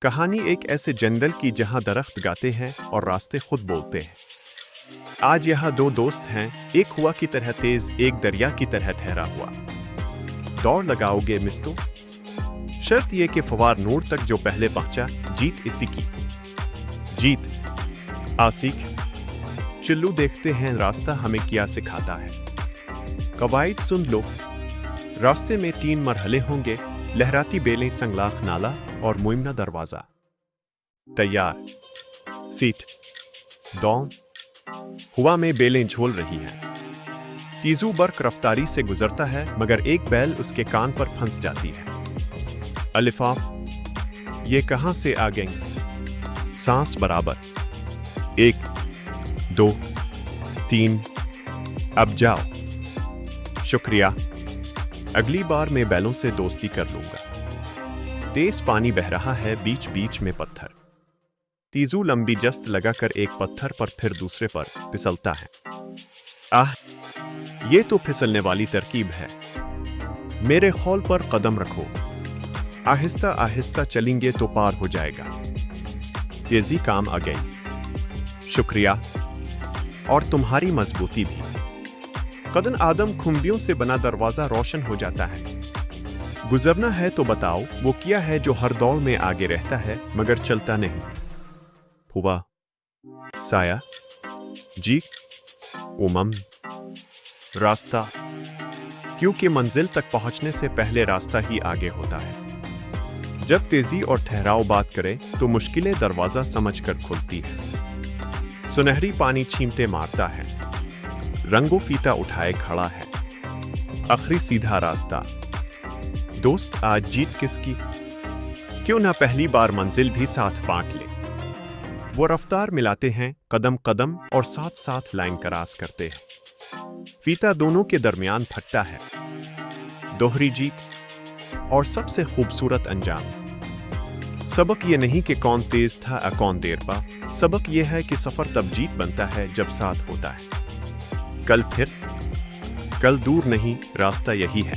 کہانی ایک ایسے جنگل کی جہاں درخت گاتے ہیں اور راستے خود بولتے ہیں۔ آج یہاں دو دوست ہیں، ایک ہوا کی طرح تیز، ایک دریا کی طرح ٹھہرا ہوا۔ دوڑ لگاؤ گے مستو؟ شرط یہ کہ فوار نور تک جو پہلے پہنچا، جیت اسی کی۔ جیت آسیک چلو دیکھتے ہیں راستہ ہمیں کیا سکھاتا ہے۔ قواعد سن لو۔ راستے میں 3 مرحلے ہوں گے: لہراتی بیلیں، سنگلاخ نالا اور موئمنا دروازہ۔ تیار؟ سیٹ دون ہوا میں بیلیں جھول رہی ہیں۔ تیزو برق رفتاری سے گزرتا ہے مگر ایک بیل اس کے کان پر پھنس جاتی ہے۔ الفاف یہ کہاں سے آ گئیں؟ سانس برابر 1 2 3 اب جاؤ۔ شکریہ، اگلی بار میں بیلوں سے دوستی کر لوں گا۔ تیز پانی بہ رہا ہے، بیچ بیچ میں پتھر۔ تیزو لمبی جست لگا کر ایک پتھر پر پھر دوسرے پر پھسلتا ہے۔ یہ تو پھسلنے والی ترکیب ہے۔ میرے خول پر قدم رکھو، آہستہ آہستہ چلیں گے تو پار ہو جائے گا۔ تیزی کام آ گئی۔ شکریہ، اور تمہاری مضبوطی بھی۔ قدن آدم کھمبیوں سے بنا دروازہ روشن ہو جاتا ہے۔ گزرنا ہے تو بتاؤ، وہ کیا ہے جو ہر دوڑ میں آگے رہتا ہے مگر چلتا نہیں؟ ہوا، سایہ، جی، امم، راستہ، کیونکہ منزل تک پہنچنے سے پہلے راستہ ہی آگے ہوتا ہے۔ جب تیزی اور ٹھہراؤ بات کرے تو مشکلیں دروازہ سمجھ کر کھلتی ہے۔ سنہری پانی چھینٹے مارتا ہے، رنگو فیتا اٹھائے کھڑا ہے۔ آخری سیدھا راستہ۔ دوست آج جیت کس کی؟ کیوں نہ پہلی بار منزل بھی ساتھ بانٹ لے؟ وہ رفتار ملاتے ہیں، قدم قدم، اور ساتھ ساتھ لائن کراس کرتے ہیں۔ فیتا دونوں کے درمیان پھٹتا ہے۔ دوہری جیت اور سب سے خوبصورت انجام۔ سبق یہ نہیں کہ کون تیز تھا یا کون دیر پا، سبق یہ ہے کہ سفر تب جیت بنتا ہے جب ساتھ ہوتا ہے۔ کل دور نہیں، راستہ یہی ہے۔